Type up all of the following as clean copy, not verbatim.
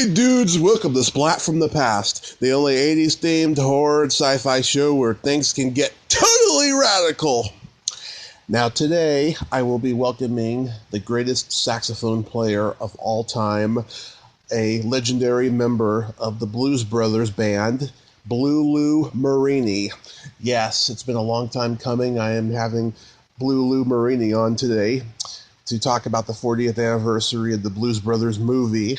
Hey dudes, welcome to Splat from the Past, the only 80s themed horror and sci-fi show where things can get totally radical. Now today, I will be welcoming the greatest saxophone player of all time, a legendary member of the Blues Brothers band, Blue Lou Marini. Yes, it's been a long time coming. I am having Blue Lou Marini on today to talk about the 40th anniversary of the Blues Brothers movie.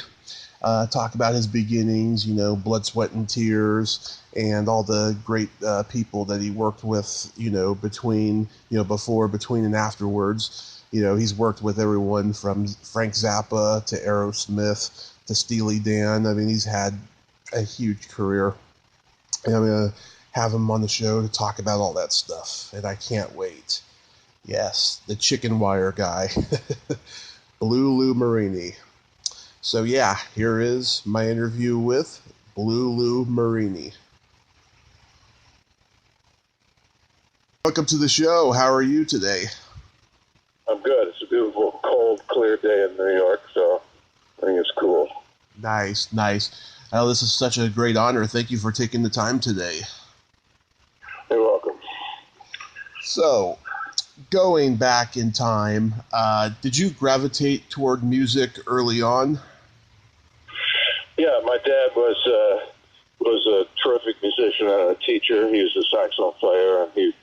Talk about his beginnings, Blood, Sweat, and Tears, and all the great people that he worked with, before, between, and afterwards. He's worked with everyone from Frank Zappa to Aerosmith to Steely Dan. I mean, he's had a huge career. And I'm going to have him on the show to talk about all that stuff, and I can't wait. Yes, the chicken wire guy, Blue Lou Marini. So yeah, here is my interview with Blue Lou Marini. Welcome to the show. How are you today? I'm good. It's a beautiful, cold, clear day in New York, so I think it's cool. Nice. Oh, this is such a great honor. Thank you for taking the time today. You're welcome. So, going back in time, did you gravitate toward music early on? Yeah, my dad was a terrific musician and a teacher. He was a saxophone player, and he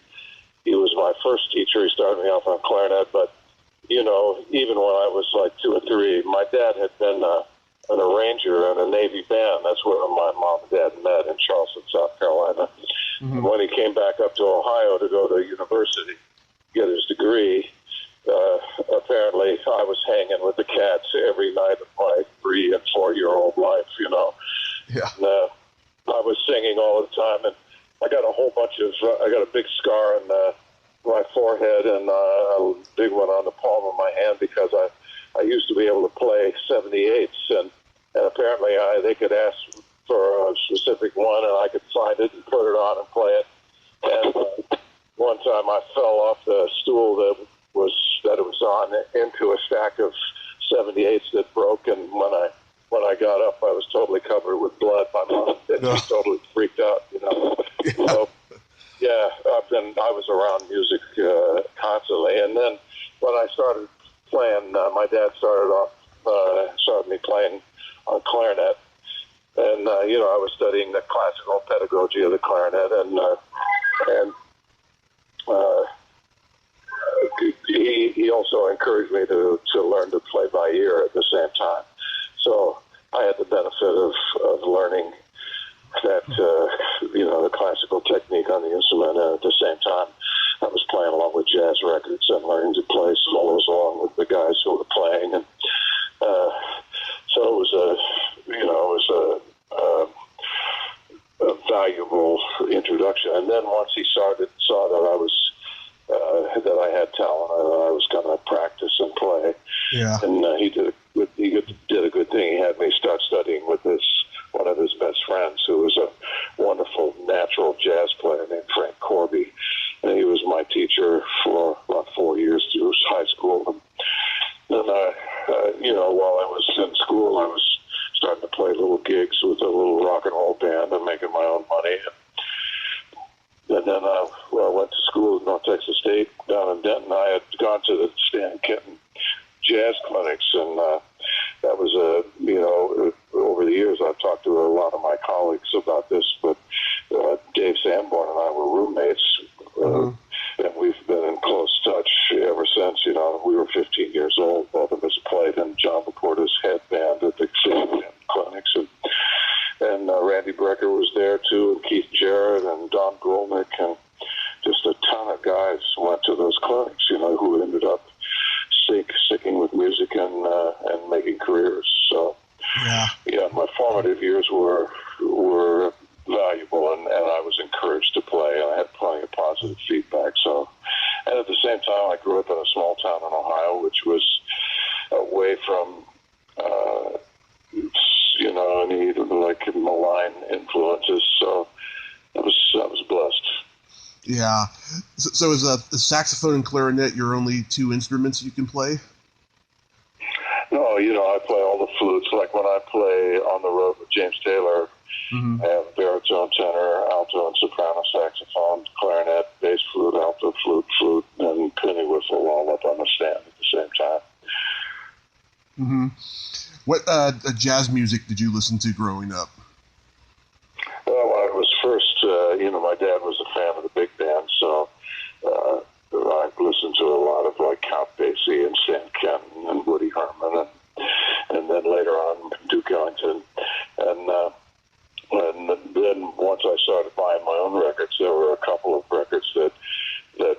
was my first teacher. He started me off on clarinet, but even when I was like 2 or 3, my dad had been an arranger in a Navy band. That's where my mom and dad met in Charleston, South Carolina. Mm-hmm. And when he came back up to Ohio to go to university, get his degree, apparently I was hanging with the cats every night of my 3 and 4-year-old life, Yeah. And, I was singing all the time, and I got I got a big scar on my forehead and a big one on the palm of my hand because I used to be able to play 78s, and apparently they could ask for a specific one, and I could find it and put it on and play it. And one time I fell off the stool that it was on into a stack of 78s that broke, and when I got up, I was totally covered with blood. My mom said she totally freaked out, Yeah. So, yeah, I was around music constantly, and then when I started playing, my dad started me playing on clarinet, and I was studying the classical pedagogy of the clarinet, and he also encouraged me to learn to play by ear at the same time. So I had the benefit of learning that, the classical technique on the instrument, and at the same time I was playing along with jazz records and learning to play solos along with the guys who were playing. And so it was a valuable introduction. And then once he saw that that I had talent, I was going to practice and play. Yeah. And he did a good thing. He had me start studying with one of his best friends, who was a wonderful natural jazz player named Frank Corby. And he was my teacher for about 4 years through high school. And while I was in school, I was starting to play little gigs with a little rock and roll band and making my own money. And then I went to school at North Texas State down in Denton. I had gone to the Stan Kenton jazz clinics, and that was over the years I've talked to a lot of my colleagues about this, but Dave Sanborn and I were roommates, and we've been in close touch ever since. We were 15 years old. Both of us played in John LaPorta's head band at the Stan clinics, and Randy Brecker was there too, and Keith Jarrett and Don Golnick, and just a ton of guys went to those clinics, who ended up sticking with music and making careers. So, yeah, my formative years were valuable, and I was encouraged to play, and I had plenty of positive feedback. So, and at the same time, I grew up in a small town in Ohio, which was away from any malign influences. So I was blessed. Yeah. So is a saxophone and clarinet your only 2 instruments you can play? No, I play all the flutes. Like when I play on the road with James Taylor. Mm-hmm. I have baritone, tenor, alto, and soprano saxophone, clarinet, bass flute, alto flute, and penny whistle all up on the stand at the same time. Mm-hmm. What jazz music did you listen to growing up? Well, I was first, my dad was a fan of the big band, so I listened to a lot of like Count Basie and Stan Kenton and Woody Herman, and then later on Duke Ellington, and then once I started buying my own records, there were a couple of records that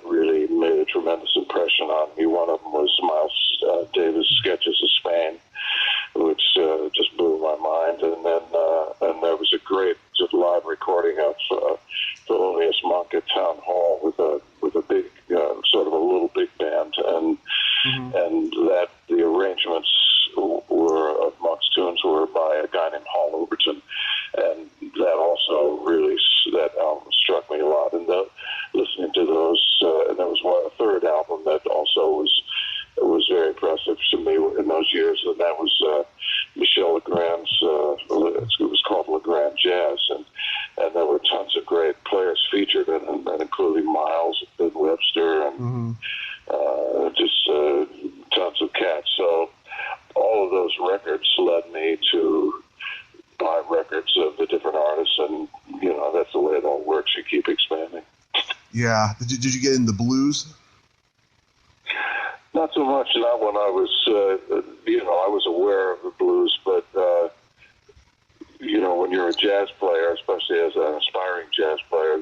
really made a tremendous impression on me. One of them was Miles Davis' Sketches of Spain, which just blew my mind. And then and there was a great just live recording of Thelonious Monk at Town Hall with a big sort of a little big band, and that the arrangements were of Monk's tunes were by a guy named Hall Overton, and that also really that album struck me a lot. And listening to those, and there was a third album that also was very impressive to me in those years, and that was Michel Legrand's. It was called Legrand Jazz, and there were tons of great players featured in it, and including Miles and Webster, and just tons of cats. So all of those records led me to buy records of the different artists, and that's the way it all works. You keep expanding. Yeah. Did you get into blues? Not so much. Not when I was, I was aware of the blues, but when you're a jazz player, especially as an aspiring jazz player,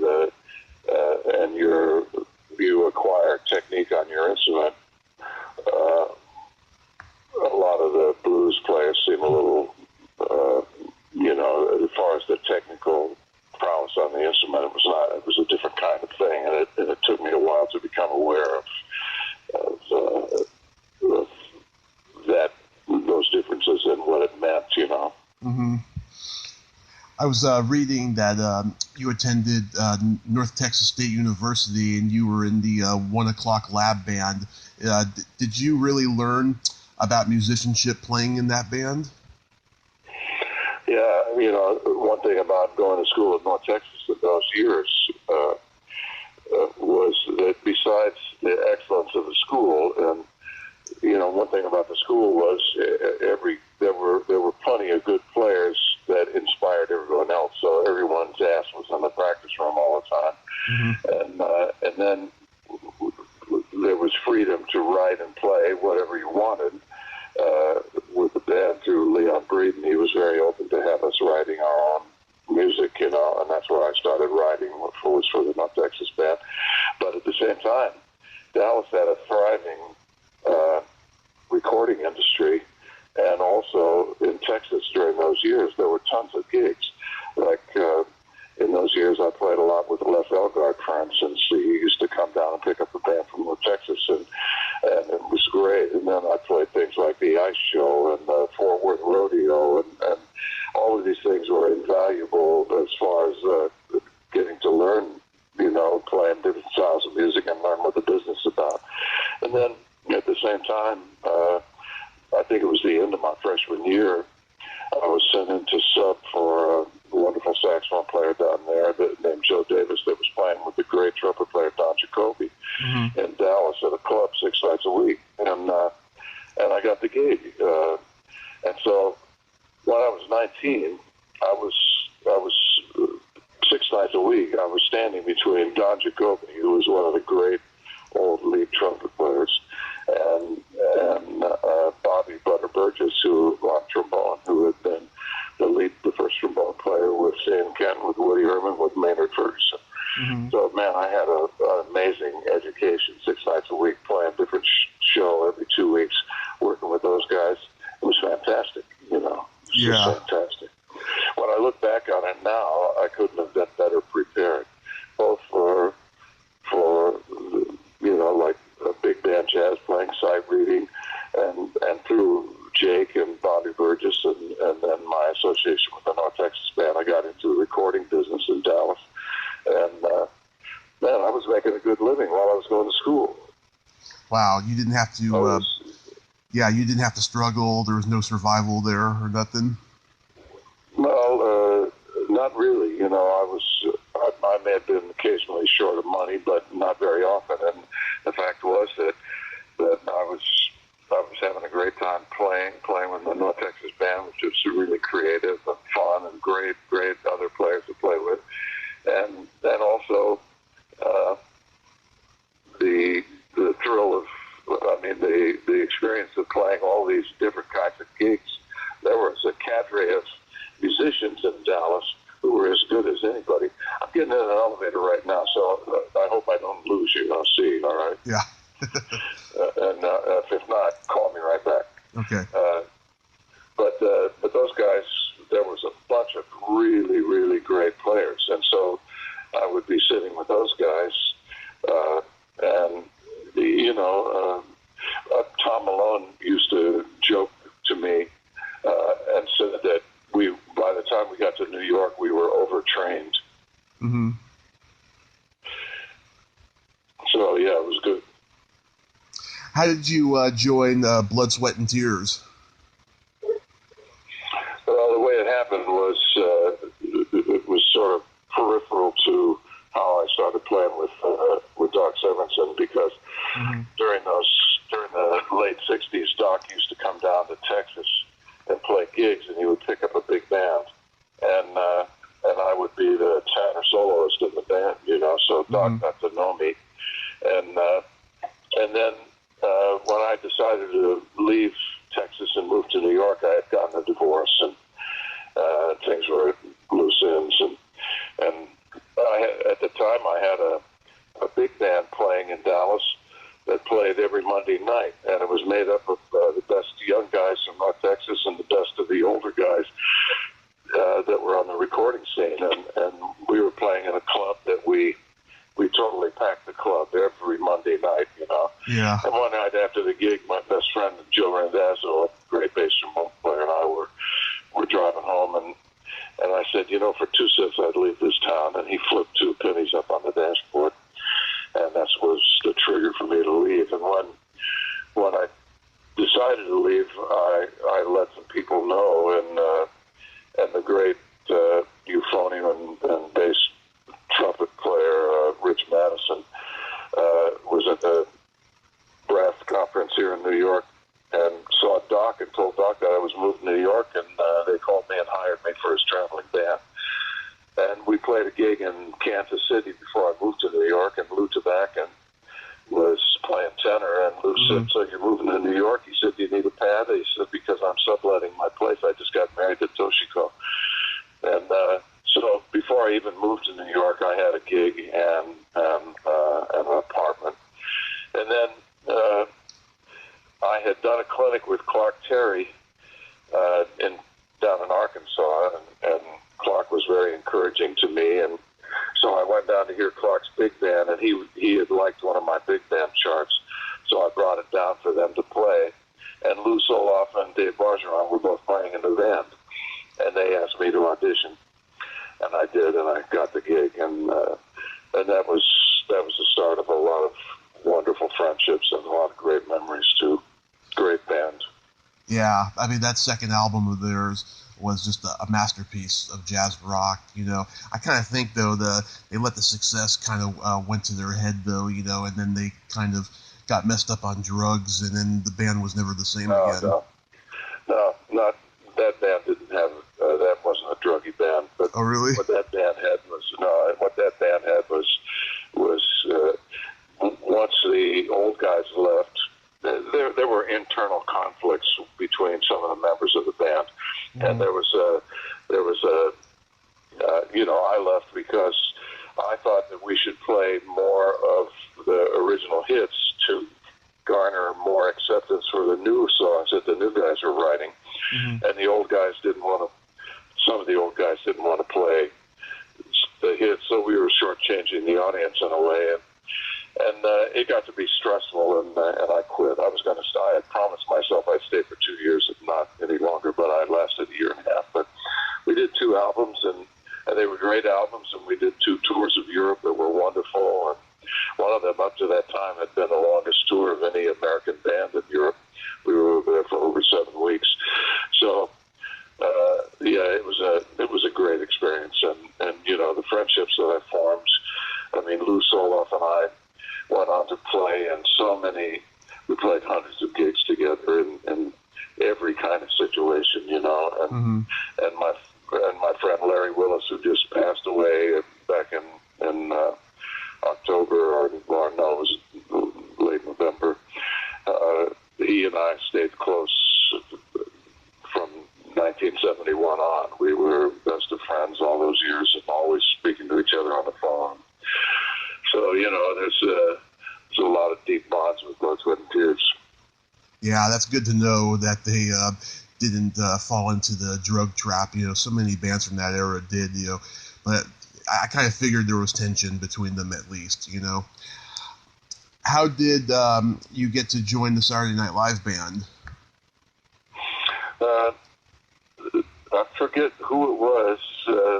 and you acquire technique on your instrument, a lot of the blues players seem a little, as far as the technical prowess on the instrument, it was not. It was a different kind of thing, and it took me a while to become aware of that those differences and what it meant. Mm-hmm. I was reading that you attended North Texas State University and you were in the 1 O'Clock Lab Band. Did you really learn about musicianship playing in that band? Yeah, one thing about going to school at North Texas in those years was that besides the excellence of the school, and one thing about the school was there were plenty of good players that inspired everyone else. So everyone's ass was in the practice room all the time, and then there was freedom to write and play whatever you wanted. With the band through Leon Breeden, he was very open to have us writing our own music, and that's where I started writing, was for the North Texas band. But at the same time, Dallas had a thriving recording industry, and also in Texas during those years, there were tons of gigs. Like in those years, I played a lot with Les Elgart, for instance. He used to come down and pick up a band from North Texas, and it was great. And then I played things like the Ice Show and the Fort Worth Rodeo, and all of these things were invaluable as far as getting to learn, playing different styles of music and learn what the business is about. And then at the same time, I think it was the end of my freshman year, I was sent in to sub for a wonderful saxophone player down there named Joe Davis that was playing with the great trumpet player Don Jacoby in Dallas at a club 6 nights a week. And I got the gig. And so when I was 19, I was 6 nights a week. I was standing between Don Jacoby, who was one of the great old lead trumpet players, and Bobby Butter Burgess, who on trombone, who had been the first trombone player with Stan Kenton, with Woody Herman, with Maynard Ferguson. So, man, I had an amazing education, 6 nights a week, playing a different show every 2 weeks, working with those guys. It was fantastic, It was just fantastic. When I look back on it now, I couldn't have been better prepared, both for like a big band jazz playing, sight reading, and through Jake and Bobby Burgess, and then my association with the North Texas band, I got into the recording business in Dallas. And, man, I was making a good living while I was going to school. Wow, you didn't have to, you didn't have to struggle. There was no survival there or nothing. not really. You know, I may have been occasionally short of money, but not very often. And the fact was that I was having a great time playing with the North Texas band, which was really creative and fun and great other players to play with. And then also the thrill of, the experience of playing all these different kinds of gigs. There was a cadre of musicians in Dallas who were as good as anybody. I'm getting in an elevator right now, so I hope I don't lose you. I'll see you, all right? Yeah. And if not, call me right back. Okay. But those guys, there was a bunch of really, really great players. And so I would be sitting with those guys, and Tom Malone used to joke to me and said that by the time we got to New York, we were overtrained. Mm-hmm. So, yeah, it was good. How did you join Blood, Sweat, and Tears? Well, the way it happened was it was sort of peripheral to how I started playing with Doc Severinsen, because during the late '60s, Doc used to come down to Texas and play gigs, and he would pick up a big band, and I would be the tenor soloist in the band, you know. So Doc got to know me, and then when I decided to leave Texas and move to New York, I had gotten a divorce, and things were loose ends, and at the time I had a big band playing in Dallas that played every Monday night, and it was made up of the best young guys from North Texas and the best of the older guys that were on the recording scene, and we were playing in a club that we totally packed the club every Monday night, you know. Yeah. And one night after the gig, my best friend Joe Randazzo, a great bass drum player, and I were driving home, and I said, you know, for 2 cents I'd leave this town, and he flipped 2 pennies up on the dashboard, and that was the trigger for me to leave. And when I decided to leave, I let some people know, and the great euphonium and bass trumpet player Rich Madison was at the brass conference here in New York and saw Doc and told Doc that I was moving to New York, and they called me and hired me for his traveling band. And we played a gig in Kansas City before I moved to New York, and Lou Tabakin was playing tenor, and Lou said, so you're moving to New York? He said, do you need a pad? He said, because I'm subletting my place. I just got married to Toshiko. And so before I even moved to New York, I had a gig and an apartment. And then I had done a clinic with Clark Terry down in Arkansas, and Clark was very encouraging to me, and so I went down to hear Clark's big band, and he had liked one of my big band charts, so I brought it down for them to play. And Lou Soloff and Dave Bargeron were both playing in the band, and they asked me to audition, and I did, and I got the gig, and that was the start of a lot of wonderful friendships and a lot of great memories too. Great band. Yeah, I mean, that second album of theirs was just a masterpiece of jazz rock, you know. I kind of think, though, they let the success kind of went to their head, though, you know, and then they kind of got messed up on drugs, and then the band was never the same again. No, not that band didn't have, that wasn't a druggy band. But oh, really? What that band had was once the old guys left, there were internal conflicts between some of the members of the band, and there was I left because I thought that we should play more of the original hits to garner more acceptance for the new songs that the new guys were writing, and some of the old guys didn't want to play the hits, so we were shortchanging the audience in a way, and it got to be stressful, and I quit. I was going to stay. I had promised myself I'd stay for 2 years, if not any longer, but I lasted a year and a half. But we did 2 albums, and they were great albums, and we did 2 tours of Europe that were wonderful, and one of them up to that time had been the longest tour of any American band in Europe. We were over there for over 7 weeks. So, it was a great experience. experience, and the friendships that I formed. I mean, Lou Soloff and I went on to play in so many. We played hundreds of gigs together in every kind of situation, and and my friend Larry Willis, who just passed away back in October, or no, it was late November. He and I stayed close from 1971 on. We were best of friends all those years, and always speaking to each other on the phone. So there's a lot of deep bonds with Blood, Sweat, and Tears. Yeah, that's good to know that they didn't fall into the drug trap. So many bands from that era did. But I kind of figured there was tension between them at least. How did you get to join the Saturday Night Live band? I forget who it was.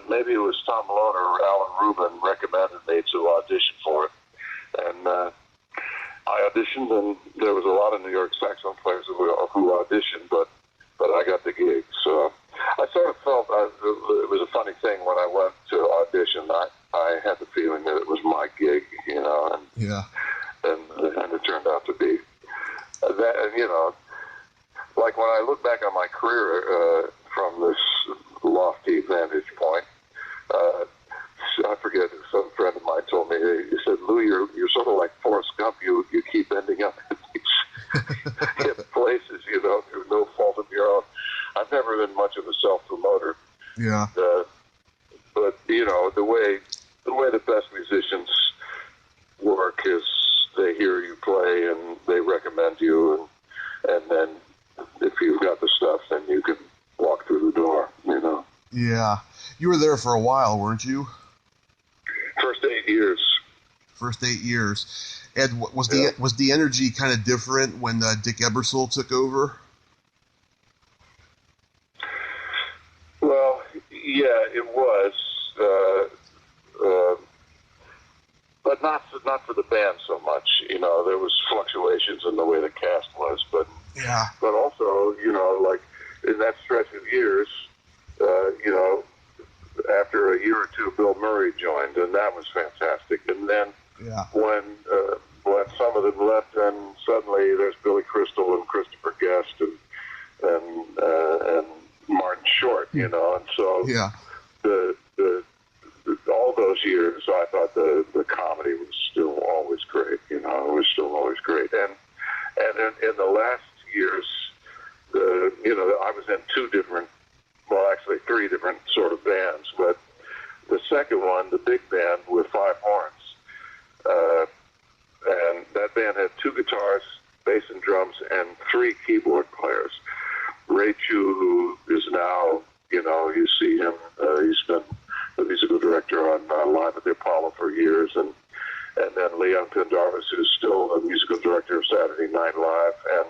Maybe it was Tom Malone or Alan Rubin recommended me to audition for it. And I auditioned, and there was a lot of New York saxophone players who auditioned, but I got the gig. So I sort of felt it was a funny thing when I went to audition. I had the feeling that it was my gig, and yeah. And it turned out to be that. Like when I look back on my career from this lofty vantage point, I forget, some friend of mine told me, he said, Lou, you're sort of like Forrest Gump. You keep ending up in these places, through no fault of your own. I've never been much of a self-promoter. Yeah. But, the way the best musicians work is they hear you play and they recommend you, and then if you've got the stuff, then you can walk through the door, Yeah. You were there for a while, weren't you? First 8 years. First 8 years. And was the energy kind of different when Dick Ebersol took over? Well, yeah, it was, but not for the band so much. There was fluctuations in the way the cast was, but also, like in that stretch of years, after a year or two, Bill Murray joined, and that was fantastic. And then when some of them left, then suddenly there's Billy Crystal and Christopher Guest and Martin Short, and so the all those years, I thought the comedy was still always great. It was still always great. And in the last years, I was in actually three different sort of bands, but the second one, the big band with five horns, and that band had two guitars, bass and drums, and three keyboard players. Ray Chu, who is now, you see him, he's been the musical director on Live at the Apollo for years, and then Leon Pendarvis, who's still the musical director of Saturday Night Live, and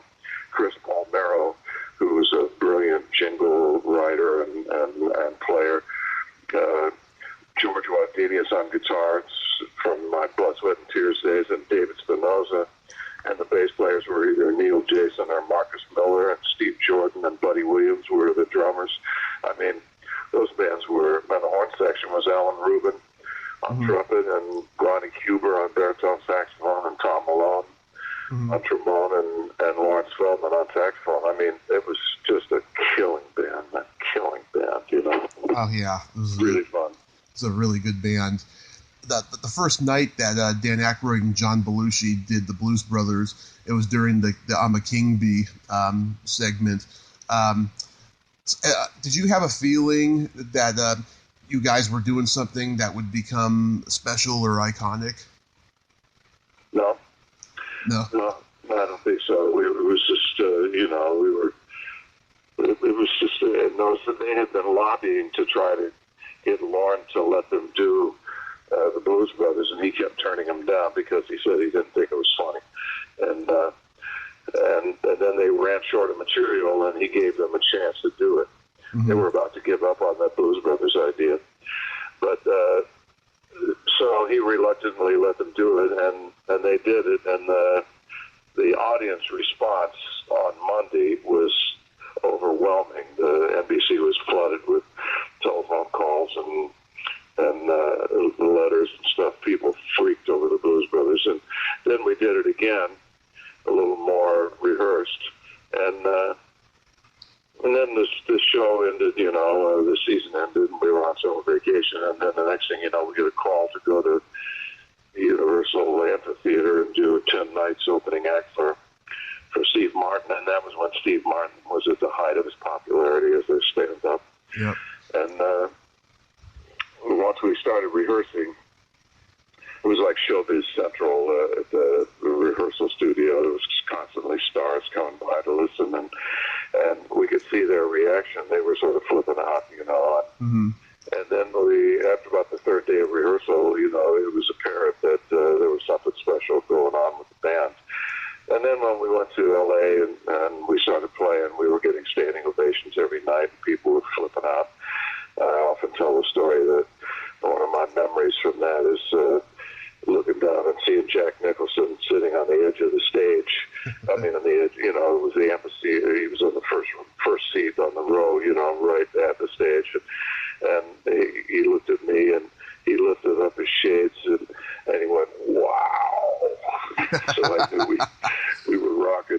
Chris Palmero, who is a brilliant jingle writer and player. George Wadenius on guitars from my Blood, Sweat, and Tears days, and David Spinoza. And the bass players were either Neil Jason or Marcus Miller, and Steve Jordan and Buddy Williams were the drummers. I mean, those bands were, and the horn section was Alan Rubin on trumpet, and Ronnie Huber on baritone saxophone, and Tom Malone on trombone, and Lawrence Feldman on saxophone. I mean, it was just a killing band. Oh, yeah. It was really fun. It's a really good band. The first night that Dan Aykroyd and John Belushi did the Blues Brothers, it was during the I'm a King Bee segment. Did you have a feeling that you guys were doing something that would become special or iconic? No, I don't think so. It was just, we were. It was just, notice that they had been lobbying to try to get Lorne to let them do the Blues Brothers, and he kept turning them down because he said he didn't think it was funny. And then they ran short of material, and he gave them a chance to do it. They were about to give up on that Blues Brothers idea. But so he reluctantly let them do it, and they did it. And the audience response on Monday was overwhelming. The NBC was flooded with telephone calls and again, a little more rehearsed, and then this show ended. The season ended, and we were on summer vacation, and then the next thing you know, we get a call to go to the Universal Amphitheater and do 10 nights opening act for Steve Martin, and that was when Steve Martin was at the height of his popularity as a stand-up. Yep. And once we started rehearsing, it was like Showbiz Central at the rehearsal studio. There was constantly stars coming by to listen, and we could see their reaction. They were sort of flipping out, Mm-hmm. And then after about the third day of rehearsal, it was apparent that there was something special going on with the band. And then when we went to L.A. and we started playing, we were getting standing ovations every night, and people were flipping out. I often tell the story that one of my memories from that is looking down and seeing Jack Nicholson sitting on the edge of the stage. I mean, on the edge, it was the amphitheater. He was on the first seat on the row, right at the stage. And he looked at me, and he lifted up his shades, and he went, "Wow!" So I knew we were rocking,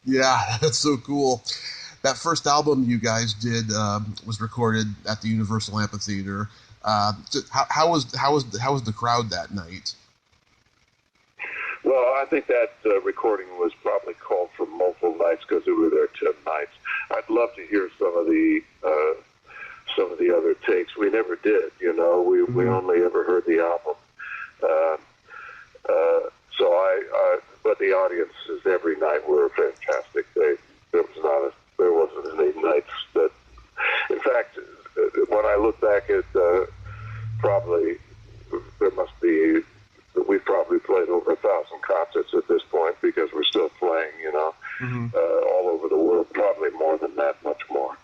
Yeah, that's so cool. That first album you guys did was recorded at the Universal Amphitheater. How was the crowd that night? Well, I think that recording was probably called for multiple nights because we were there 10 nights. I'd love to hear some of the other takes. We never did, we only ever heard the album. But the audiences every night were fantastic. There wasn't any nights that, in fact, when I look back at we've probably played over 1,000 concerts at this point because we're still playing, all over the world, probably more than that, much more.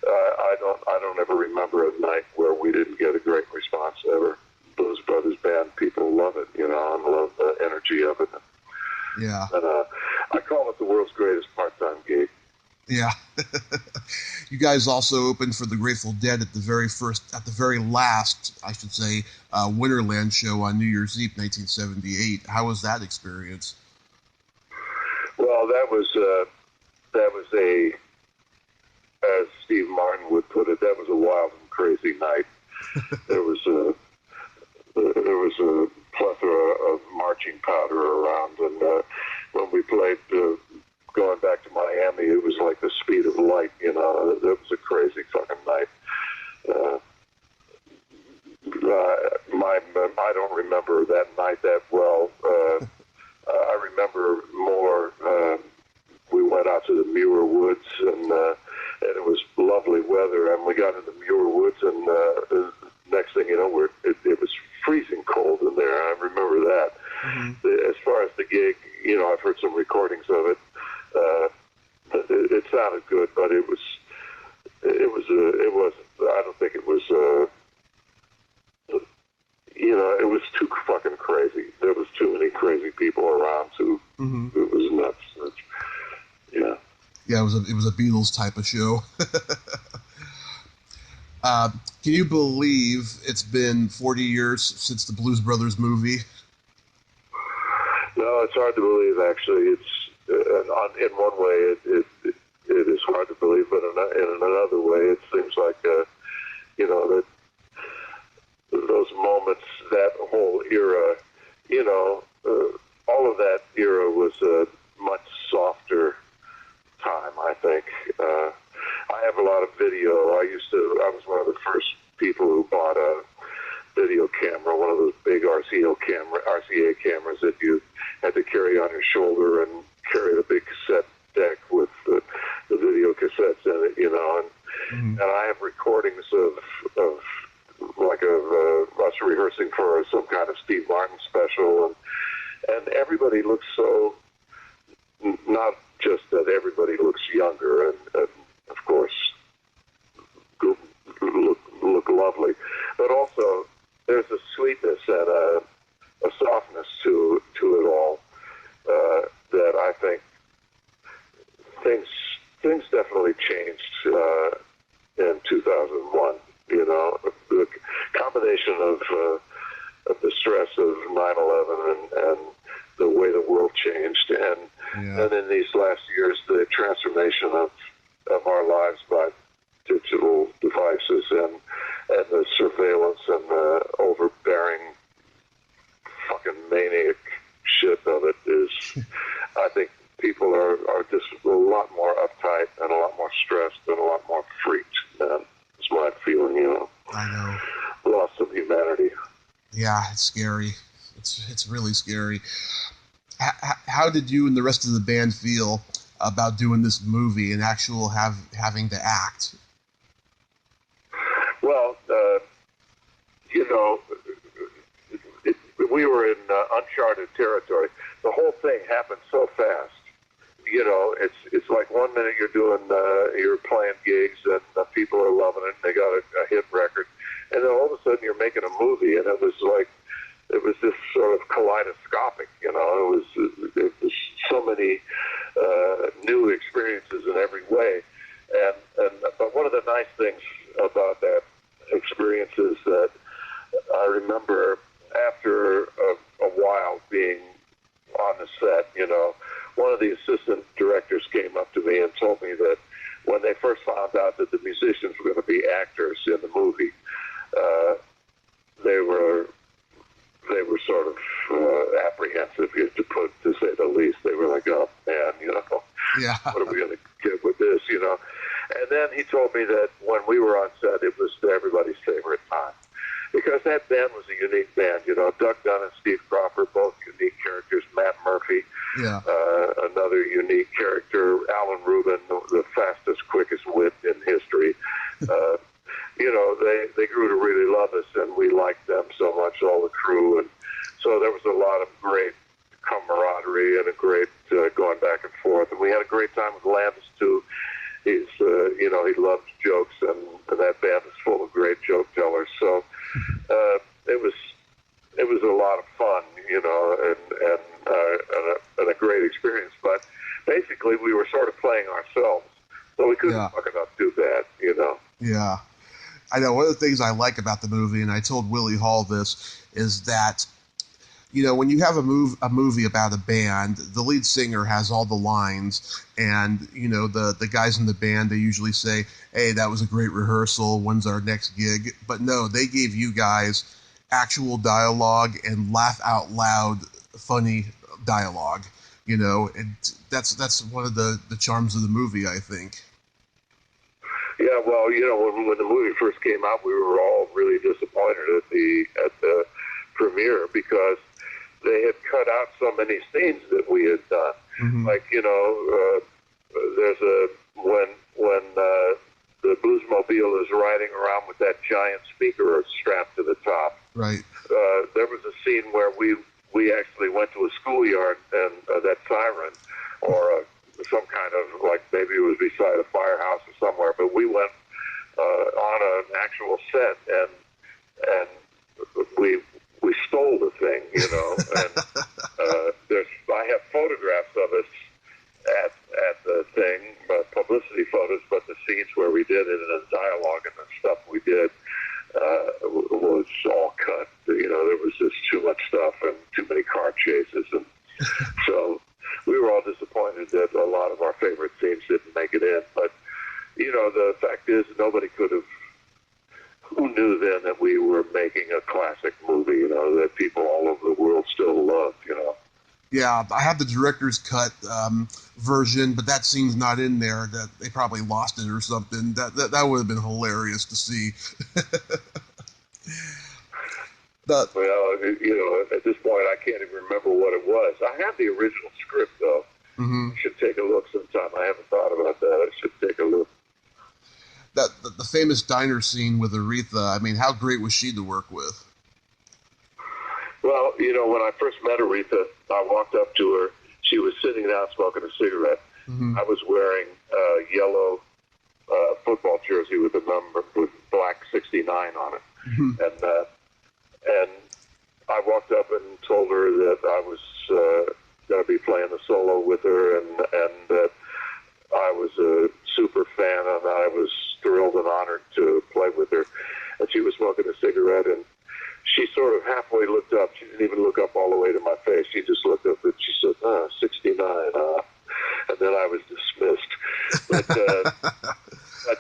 I don't ever remember a night where we didn't get a great response ever. Blues Brothers Band, people love it, and love the energy of it. Yeah. And I call it the world's greatest part-time gig. Yeah. You guys also opened for the Grateful Dead at the very last, I should say, Winterland show on New Year's Eve, 1978. How was that experience? Well, that was a, as Steve Martin would put it, that was a wild and crazy night. There was a plethora of marching powder around, and when we played going back to Miami, it was like the speed of light, It was a crazy fucking night. I don't remember that night that well. I remember more, we went out to the Muir Woods, and it was lovely weather, and we got into Muir Woods, and the next thing you know, it was freezing cold in there. I remember that. Mm-hmm. As far as the gig, I've heard some recordings of it. It sounded good, but it was. I don't think it was. It was too fucking crazy. There was too many crazy people around. Mm-hmm. It was nuts. Yeah. Yeah, it was a Beatles type of show. Can you believe it's been 40 years since the Blues Brothers movie? No, it's hard to believe. Actually, it's in one way it is hard to believe, but in another way, it seems like that those moments, that whole era, all of that era was a much softer time, I think. I have a lot of video. I was one of the first people who bought a video camera, one of those big RCA cameras that you had to carry on your shoulder and carry the big cassette deck with the video cassettes in it, and I have recordings of us rehearsing for some kind of Steve Martin special, and everybody looks so, not just that everybody looks younger and of course look lovely, but also there's a sweetness and a softness to it all that I think things definitely changed in 2001. The combination of the stress of 9/11 and the way the world changed feeling, you know. I know. Lost some humanity. Yeah, it's scary. It's really scary. How did you and the rest of the band feel about doing this movie and having to act? Well, you know, we were in uncharted territory. The whole thing happened so fast. You know, it's like one minute you're playing gigs and people are loving it. They got a hit record, and then all of a sudden you're making a movie, and it was this sort of kaleidoscopic. You know, it was so many new experiences in every way, but one of the nice things about that experience is that I remember after a while being on the set, you know, one of the assistant directors came up to me and told me that when they first found out that the musicians were going to be actors in the movie, they were sort of apprehensive, to say the least. They were like, "Oh man, you know, Yeah. what are we going to get with this?" You know. And then he told me that when we were on set, it was everybody's favorite time. Because that band was a unique band, you know. Doug Dunn and Steve Crawford, both unique characters. Matt Murphy, Yeah. Another unique character. Alan Rubin, the fastest, quickest wit in history. You know, they grew to really love us, and we liked them so much, all the crew. And so there was a lot of great camaraderie and a great going back and forth. And we had a great time with Landis, too. He's, you know, he loves jokes, and that band is full of great joke tellers. So it was a lot of fun, you know, and a great experience. But basically, we were sort of playing ourselves, so we couldn't fuck it up too bad, you know. Yeah. I know one of the things I like about the movie, and I told Willie Hall this, is that, you know, when you have a movie about a band, the lead singer has all the lines, and, you know, the guys in the band, they usually say, "Hey, that was a great rehearsal, when's our next gig?" But no, they gave you guys actual dialogue and laugh out loud funny dialogue, you know, and that's one of the charms of the movie, I think. Yeah, well, you know, when the movie first came out, we were all really disappointed at the premiere because they had cut out so many scenes that we had done. Mm-hmm. Like, you know, there's when the Bluesmobile is riding around with that giant speaker strapped to the top. Right. There was a scene where we actually went to a schoolyard and that siren or some kind of, like, maybe it was beside a firehouse or somewhere, but we went on an actual set and we stole the thing, you know. And I have photographs of us at the thing, publicity photos, but the scenes where we did it and the dialogue and the stuff we did was all cut. You know, there was just too much stuff and too many car chases, and so we were all disappointed that a lot of our favorite scenes didn't make it in. But, you know, the fact is nobody could have, who knew then that we were making a classic movie, you know, that people all over the world still loved, you know. Yeah, I have the director's cut version, but that scene's not in there. That they probably lost it or something. That would have been hilarious to see. Well, you know, at this point, I can't even remember what it was. I have the original script, though. Mm-hmm. I should take a look sometime. I haven't thought about that. I should take a look. The famous diner scene with Aretha, I mean, how great was she to work with? Well, you know, when I first met Aretha, I walked up to her. She was sitting down smoking a cigarette. Mm-hmm. I was wearing a yellow football jersey with a number with black 69 on it. Mm-hmm. And I walked up and told her that I was going to be playing the solo with her, and that I was a super fan, and I was thrilled and honored to play with her. And she was smoking a cigarette, and she sort of halfway looked up. She didn't even look up all the way to my face. She just looked up and she said, 69, and then I was dismissed. But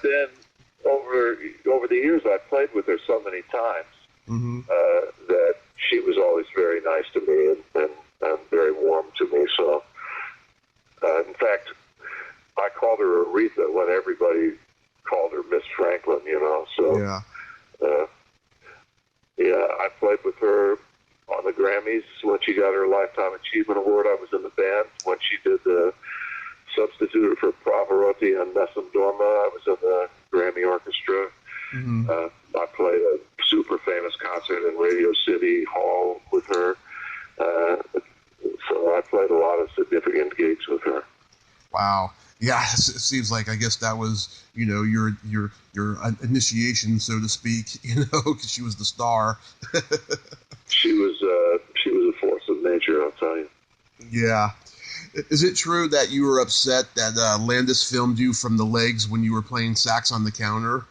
then over the years, I played with her so many times. Mm-hmm. That she was always very nice to me and very warm to me. So, in fact, I called her Aretha when everybody called her Miss Franklin, you know. So Yeah. uh, yeah, I played with her on the Grammys when she got her Lifetime Achievement Award. I was in the band when she did the substitute for Pavarotti on Nessun Dorma. I was in the Grammy Orchestra. Mm-hmm. I played a super famous concert in Radio City Hall with her. So I played a lot of significant gigs with her. Wow. Yeah, it seems like, I guess that was, your initiation, so to speak, because she was the star. She was a force of nature, I'll tell you. Yeah. Is it true that you were upset that Landis filmed you from the legs when you were playing sax on the counter?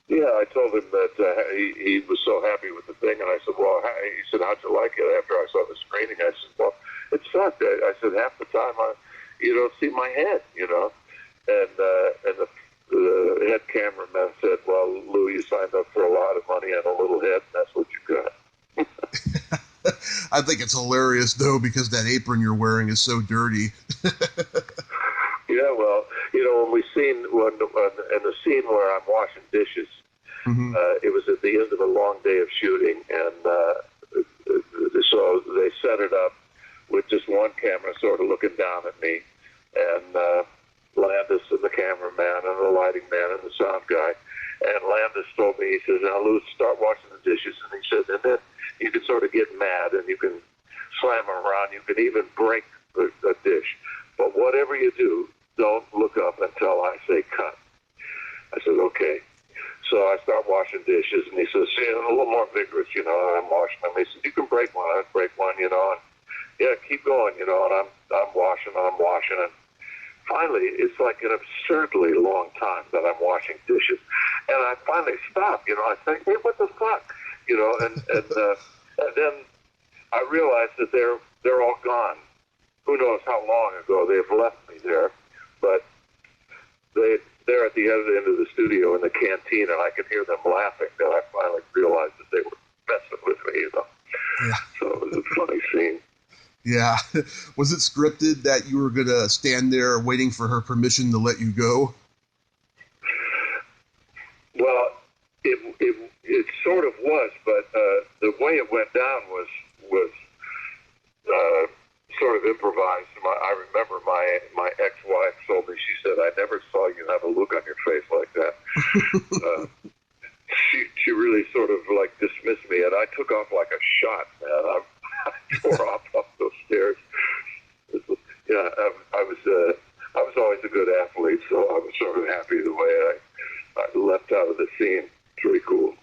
Yeah, I told him that he was so happy with the thing, and I said, well, he said, how'd you like it after I saw the screening? I said, well, it sucked. I said, half the time you don't see my head, And the head cameraman said, well, Lou, you signed up for a lot of money and a little head, and that's what you got. I think it's hilarious, though, because that apron you're wearing is so dirty. Yeah, well, in the scene where I'm washing dishes, mm-hmm. It was at the end of a long day of shooting, and so they set it up with just one camera sort of looking down at me, and Landis and the cameraman and the lighting man and the sound guy. And Landis told me, he says, now, Lou, start washing the dishes. And he said, and then you can sort of get mad and you can slam them around. You can even break a dish. But whatever you do, don't look up until I say cut. I said, okay. So I start washing dishes, and he says, see, a little more vigorous, and I'm washing them. He said, you can break one. I break one, and yeah, keep going, and I'm washing, and finally, it's like an absurdly long time that I'm washing dishes, and I finally stop, I think, hey, what the fuck, and then I realize that they're all gone. Who knows how long ago they've left me there, but they're at the other end of the studio in the canteen, and I could hear them laughing. Then I finally realized that they were messing with me, Yeah. So it was a funny scene. Yeah. Was it scripted that you were going to stand there waiting for her permission to let you go? Well, it sort of was, but the way it went down was sort of improvised. I remember my ex-wife told me, she said, I never saw you have a look on your face like that. She really sort of like dismissed me, and I took off like a shot, man. I tore off those stairs. Yeah, I was always a good athlete, so I was sort of happy the way I leapt out of the scene. It's really cool.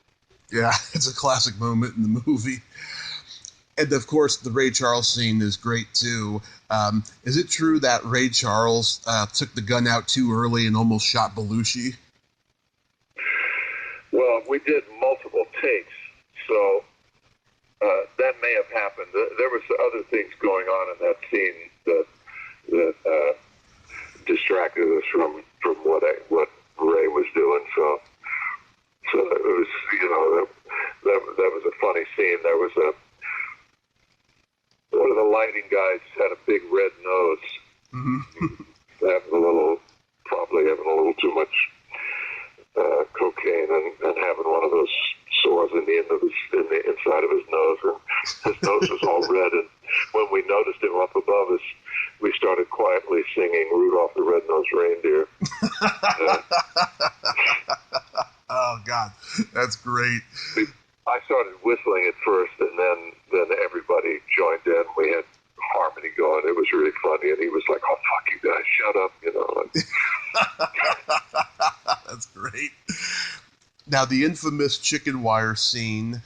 Yeah, it's a classic moment in the movie. And, of course, the Ray Charles scene is great, too. Is it true that Ray Charles took the gun out too early and almost shot Belushi? Well, we did multiple takes, so that may have happened. There was other things going on in that scene that distracted us from what Ray was doing. So it was, that was a funny scene. There was one of the lighting guys had a big red nose. Mm-hmm. Probably having a little too much cocaine and having one of those sores in the inside of his nose, and his nose was all red. And when we noticed him up above us, we started quietly singing "Rudolph the Red-Nosed Reindeer." Oh God, that's great. I started whistling at first, and then everybody joined in. We had harmony going. It was really funny, and he was like, "Oh fuck you guys, shut up," That's great. Now, the infamous chicken wire scene,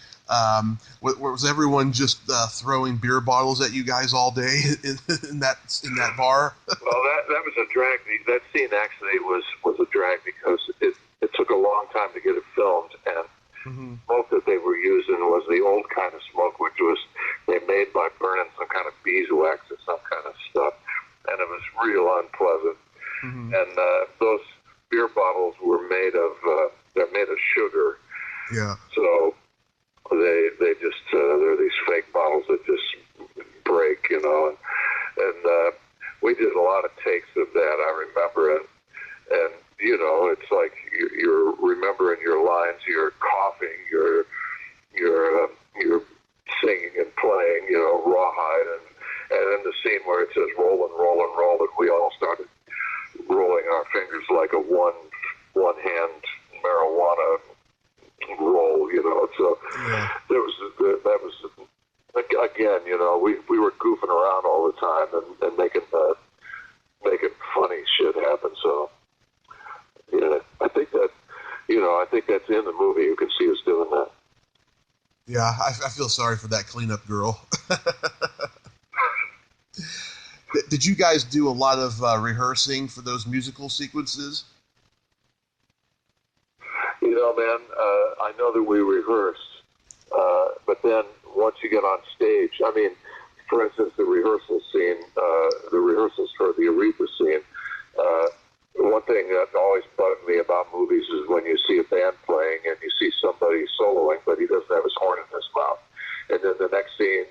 was everyone just throwing beer bottles at you guys all day in that bar? Well, that was a drag. That scene actually was a drag because it took a long time to get it filmed, and mm-hmm. smoke that they were using was the old kind of smoke, which was they made by burning some kind of beeswax or some kind of stuff, and it was real unpleasant. Mm-hmm. And those beer bottles were made of they're made of sugar. Yeah. So they just they're these fake bottles that just break, and we did a lot of takes of that. I remember, and it's like you're remembering your lines lines, you're coughing, you're singing and playing, rawhide, and then the scene where it says rolling, rolling, rolling, we all started rolling our fingers like a one hand marijuana roll, So that was again, we were goofing around all the time and making funny shit happen. So yeah, I think that's in the movie. You can see us doing that. Yeah, I feel sorry for that cleanup girl. Did you guys do a lot of rehearsing for those musical sequences? Man, I know that we rehearsed, but then once you get on stage, I mean, for instance, the rehearsals for the Aretha scene, one thing that always bugged me about movies is when you see a band playing and you see somebody soloing, but he doesn't have his horn in his mouth. And then the next scene,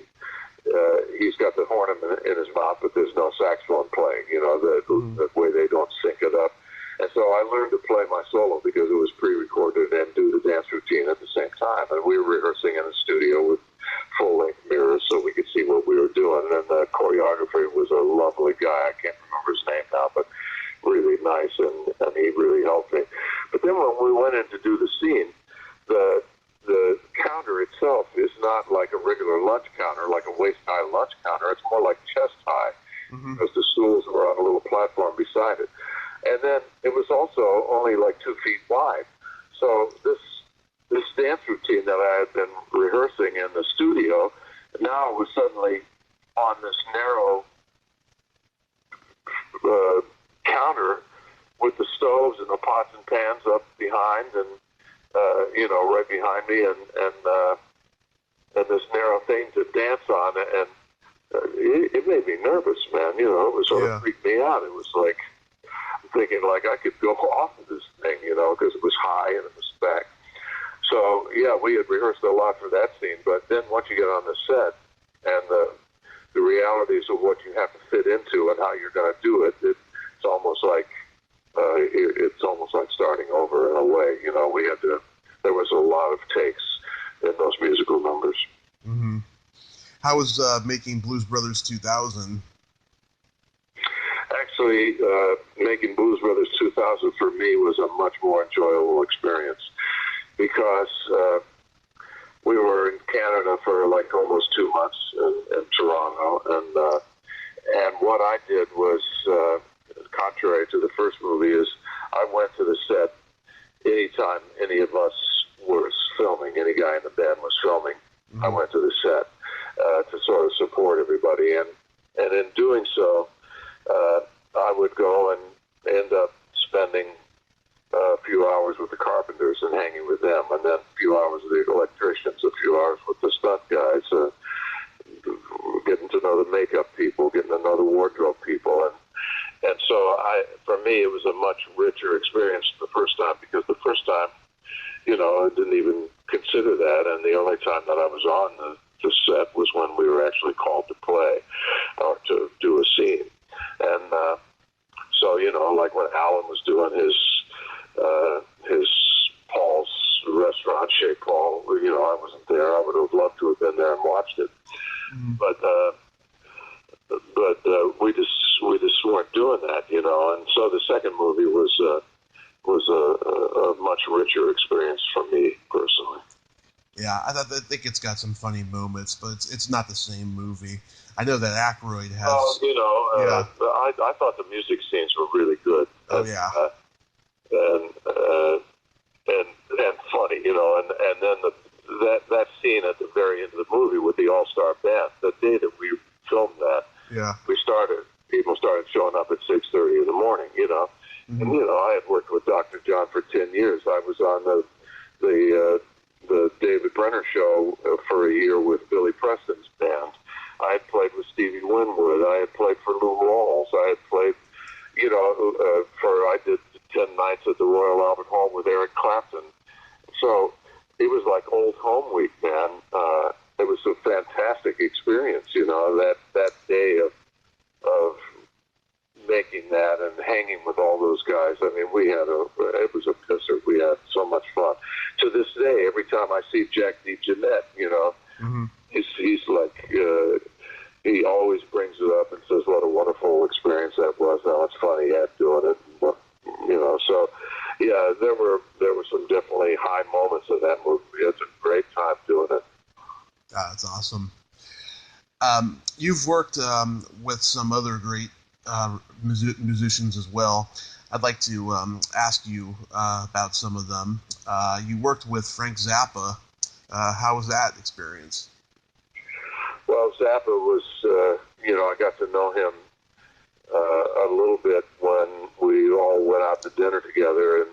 he's got the horn in his mouth, but there's no saxophone playing, the way they don't sync it up. And so I learned to play my solo because it was pre-recorded and do the dance routine at the same time. And we were rehearsing in a studio with full-length mirrors so we could see what we were doing. And the choreographer was a lovely guy. I can't remember his name now, but really nice, and he really helped me. But then when we went in to do the scene, the counter itself is not like a regular lunch counter, like a waist-high lunch counter. It's more like chest-high, because the stools were on a little platform beside it. And then it was also only like 2 feet wide. So this dance routine that I had been rehearsing in the studio now was suddenly on this narrow counter with the stoves and the pots and pans up behind, and right behind me, and this narrow thing to dance on, and it made me nervous, man. It was sort of freaked me out. It was like thinking like I could go off of this thing, because it was high and it was back. So yeah, we had rehearsed a lot for that scene, but then once you get on the set and the realities of what you have to fit into and how you're going to do it, it's almost like starting over in a way. There was a lot of takes in those musical numbers. Mm-hmm. How was making Blues Brothers 2000? Actually, making Blues Brothers 2000 for me was a much more enjoyable experience because we were in Canada for like almost 2 months in Toronto, and what I did was, contrary to the first movie, is I went to the set anytime any of us was filming, any guy in the band was filming. I went to the set to sort of support everybody, and in doing so, I would go and end up spending a few hours with the carpenters and hanging with them, and then a few hours with the electricians, a few hours with the stunt guys, getting to know the makeup people, getting to know the wardrobe people, and so for me, it was a much richer experience the first time, because the first time, I didn't even consider that, and the only time that I was on the set was when we were actually called to play or to do a scene. And so, like when Alan was doing his Paul's restaurant, Chez Paul, I wasn't there. I would have loved to have been there and watched it. But we just weren't doing that, and so the second movie was a much richer experience for me personally. Yeah, I think it's got some funny moments, but it's not the same movie. I know that Aykroyd has. I thought the music scenes were really good. Oh, and funny, and then that scene at the very end of the movie with the all-star band. The day that we filmed that, people started showing up at 6:30 in the morning, and I had worked with Dr. John for 10 years. I was on the David Brenner show for a year with Billy Preston's band. I had played with Stevie Winwood. I had played for Lou Rawls. I had played, I did 10 nights at the Royal Albert Hall with Eric Clapton. So it was like old home week, man. It was a fantastic experience, that day of making that and hanging with all those guys, I mean, it was a pisser. We had so much fun. To this day, every time I see Jack DeJohnette, Mm-hmm. he's like, he always brings it up and says what a wonderful experience that was, how much fun he had doing it, so yeah, there were some definitely high moments in that movie. We had a great time doing it. That's awesome. You've worked with some other great musicians as well. I'd like to ask you about some of them. You worked with Frank Zappa. How was that experience? Well, Zappa was, I got to know him a little bit when we all went out to dinner together, and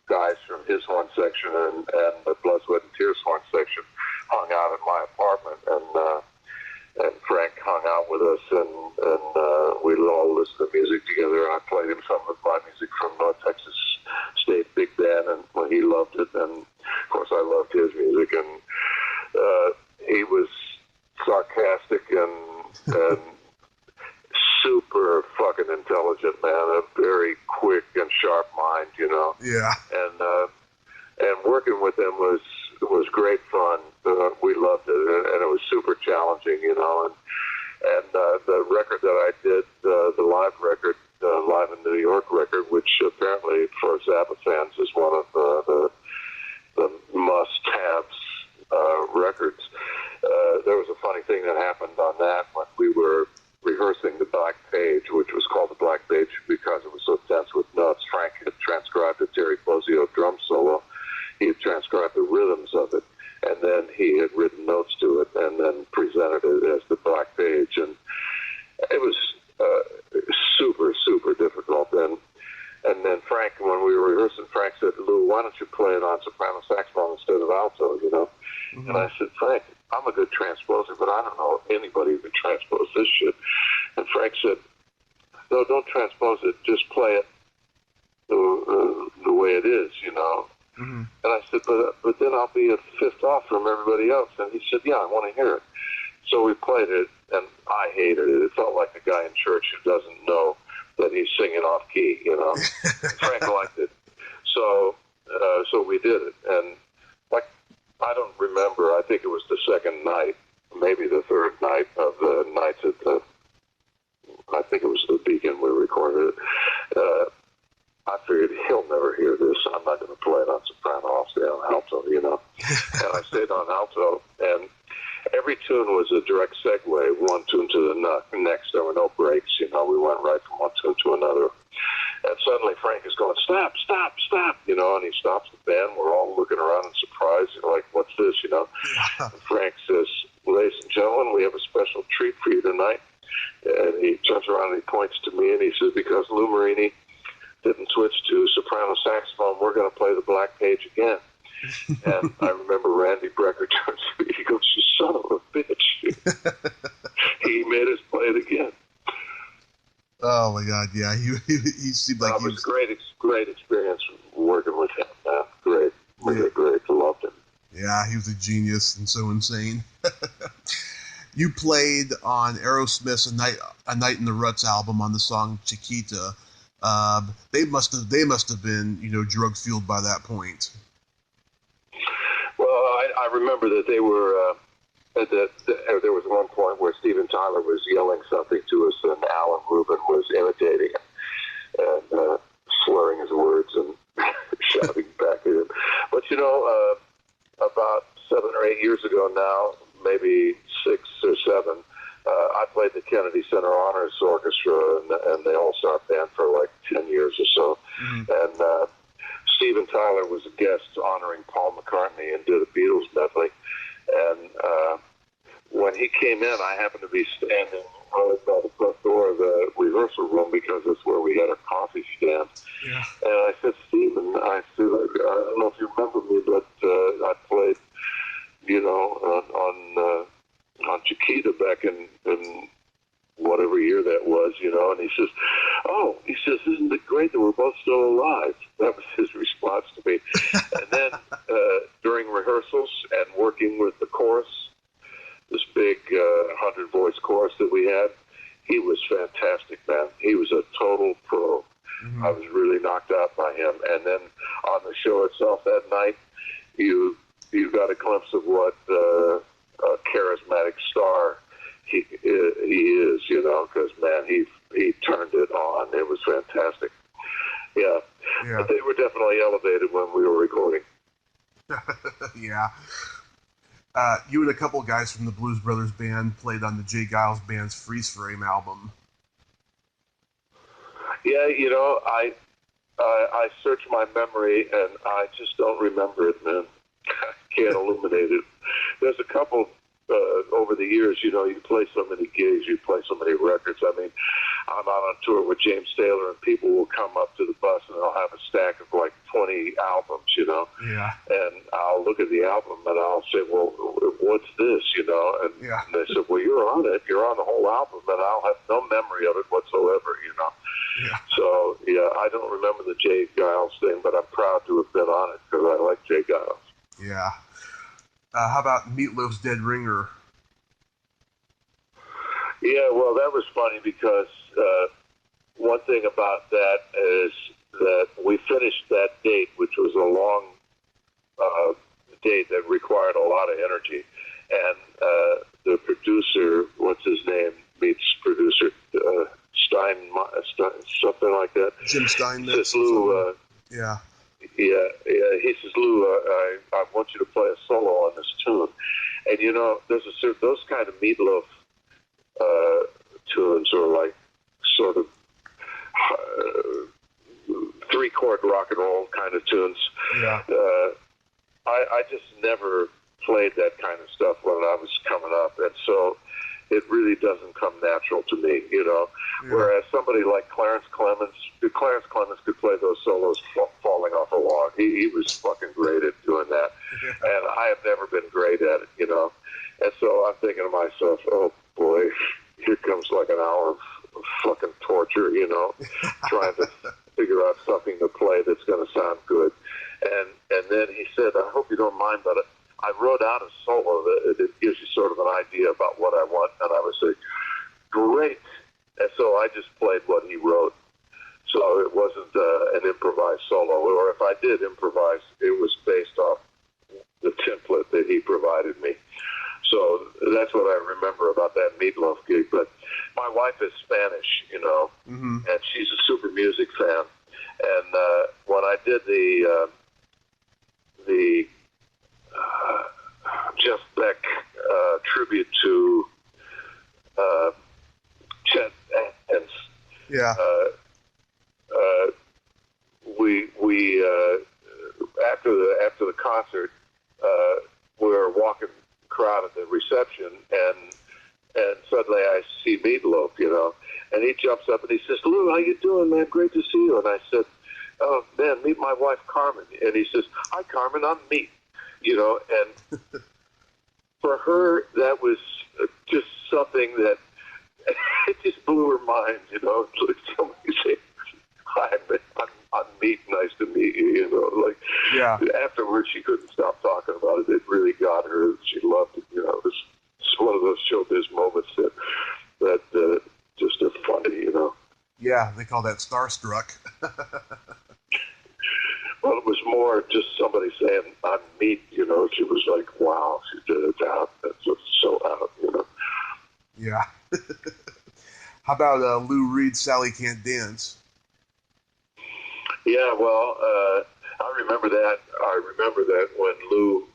guys from his horn section and the Blood, Sweat, and Tears horn section hung out at my apartment, and Frank hung out with us, and we all listened to music together. I played him some of my music from North Texas State Big Band, and he loved it, and of course I loved his music, and he was sarcastic and super fucking intelligent, man. A very quick and sharp mind, Yeah. And working with him was great fun. We loved it, and it was super challenging, And the record that I did, the live record, Live in New York record, which apparently for Zappa fans is one of the must-haves records. There was a funny thing that happened on that when we were rehearsing the Black Page, which was called the Black Page because it was so dense with notes. Frank had transcribed a Terry Bozzio drum solo. He had transcribed the rhythms of it, and then he had written notes to it and then presented it as the Black Page. And it was super, super difficult. And then Frank, when we were rehearsing, Frank said, "Lou, why don't you play it on soprano saxophone instead of alto, Mm-hmm. And I said, "Frank, I'm a good transposer, but I don't know anybody who can transpose this shit." And Frank said, "No, don't transpose it. Just play it the way it is, Mm-hmm. And I said, but then I'll be a fifth off from everybody else. And he said, "Yeah, I want to hear it." So we played it, and I hated it. It felt like a guy in church who doesn't know that he's singing off key, Frank liked it. So we did it. And I don't remember. I think it was the second night, maybe the third night of the nights at I think it was the Beacon we recorded it. I figured he'll never hear this. I'm not going to play it on soprano. I'll stay on alto, And I stayed on alto, and every tune was a direct segue, one tune to the next. There were no breaks, We went right from one tune to another. And suddenly Frank is going, "Stop, stop, stop," and he stops the band. We're all looking around in surprise, like, "What's this?" And Frank says, "Ladies and gentlemen, we have a special treat for you tonight." And he turns around and he points to me and he says, "Because Lou Marini didn't switch to soprano saxophone, we're going to play the Black Page again." And I remember Randy Brecker turns to me, he goes, "You son of a bitch." He made us play it again. Oh my God! Yeah, he seemed like it was great experience working with him. Man. Great, great. Loved him. Yeah, he was a genius and so insane. You played on Aerosmith's "A Night in the Ruts" album on the song "Chiquita." They must have been drug fueled by that point. Well, I remember that they were. There was one point where Steven Tyler was yelling something to us, and Alan Rubin was imitating him and slurring his words and shouting back at him. But about 7 or 8 years ago now, maybe 6 or 7, I played the Kennedy Center Honors Orchestra and the All-Star Band for like 10 years or so. Mm-hmm. And Steven Tyler was a guest honoring Paul McCartney and did a Beatles medley. And when he came in, I happened to be standing right by the front door of the rehearsal room because that's where we had our coffee stand. Yeah. And I said, "Steven," I said, "I don't know if you remember me, but I played, on Chiquita back in whatever year that was, And he says, "Oh," he says, "isn't it great that we're both still alive?" That was his response to me. And then during rehearsals and working with the chorus, this big 100-voice chorus that we had, he was fantastic, man. He was a total pro. Mm-hmm. I was really knocked out by him. And then on the show itself that night, you got a glimpse of what a charismatic star he is, you know, because, man, he turned it on. It was fantastic. Yeah. But they were definitely elevated when we were recording. Yeah. You and a couple guys from the Blues Brothers band played on the Jay Giles band's Freeze Frame album. Yeah, you know, I searched my memory and I just don't remember it, man. I can't illuminate it. There's a couple over the years, you know, you play so many gigs, you play so many records. I mean, I'm out on tour with James Taylor and people will come up to the bus and they'll have a stack of like 20 albums, you know. Yeah. And I'll look at the album and I'll say, well, what's this, you know? And, and they said, well, you're on it. You're on the whole album. And I'll have no memory of it whatsoever, you know. Yeah. So, yeah, I don't remember the Jay Giles thing, but I'm proud to have been on it because I like Jay Giles. Yeah. How about Meatloaf's Dead Ringer? Yeah, well, that was funny because one thing about that is that we finished that date, which was a long date that required a lot of energy. And the producer, what's his name, meets producer Stein, something like that. Jim Steinmetz. Says, Lou, yeah. Yeah. He says, Lou, I want you to play a solo on this tune. And, you know, there's those kind of Meatloaf tunes are like sort of three-chord rock and roll kind of tunes. Yeah. I just never played that kind of stuff when I was coming up, and so it really doesn't come natural to me, you know. Yeah. Whereas somebody like Clarence Clemens could play those solos falling off a log. He was fucking great at doing that, and I have never been great at it, you know. And so I'm thinking to myself, oh boy, here comes like an hour of fucking torture, you know, trying to figure out something to play that's going to sound good. And then he said, I hope you don't mind, but I wrote out a solo that it gives you sort of an idea about what I want. And I was like, great. And so I just played what he wrote. So it wasn't an improvised solo. Or if I did improvise, it was based off the template that he provided me. So that's what I remember about that Meatloaf gig. But my wife is Spanish, you know, and she's a super music fan. And when I did the Jeff Beck tribute to Chet Atkins, we after the concert, we were walking crowd at the reception, and suddenly I see Meatloaf, you know, and he jumps up and he says, Lou, how you doing, man? Great to see you. And I said, oh, man, meet my wife, Carmen. And he says, hi, Carmen, I'm Meat, you know, and for her, that was just something that it just blew her mind, you know, like somebody saying, hi, I'm Meat, nice to meet you, you know, like, afterwards she couldn't stop talking about it. It really got her. She loved it, you know. It was one of those showbiz moments that just are funny, you know. Yeah, they call that starstruck. Well, it was more just somebody saying, I'm Meat, you know. She was like, wow, she did it out. That's so out, you know. Yeah. How about Lou Reed's Sally Can't Dance? Yeah, well, I remember that. I remember that when Lou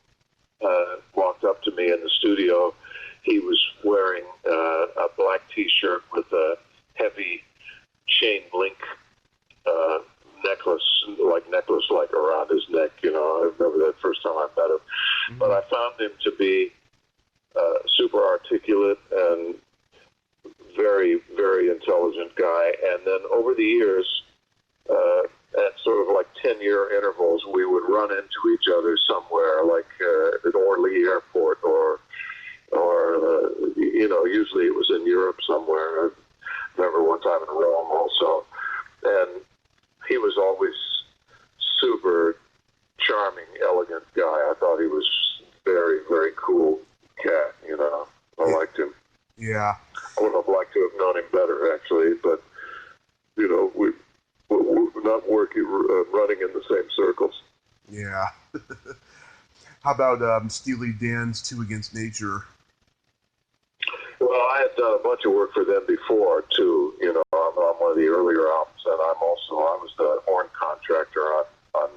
walked up to me in the studio, he was wearing a black T-shirt with a heavy chain link necklace like around his neck. You know, I remember that first time I met him. But I found him to be super articulate and very, very intelligent guy. And then over the years, at sort of like 10-year intervals, we would run into each other somewhere, like at Orly Airport, or you know, usually it was in Europe somewhere. I remember one time in Rome also, and he was always super charming, elegant guy. I thought he was very, very cool cat. You know, I liked him. Yeah, I would have liked to have known him better. actually, but we're not working, running in the same circles. Yeah. How about Steely Dan's Two Against Nature? Well, I had done a bunch of work for them before too. On one of the earlier albums, and I was the horn contractor on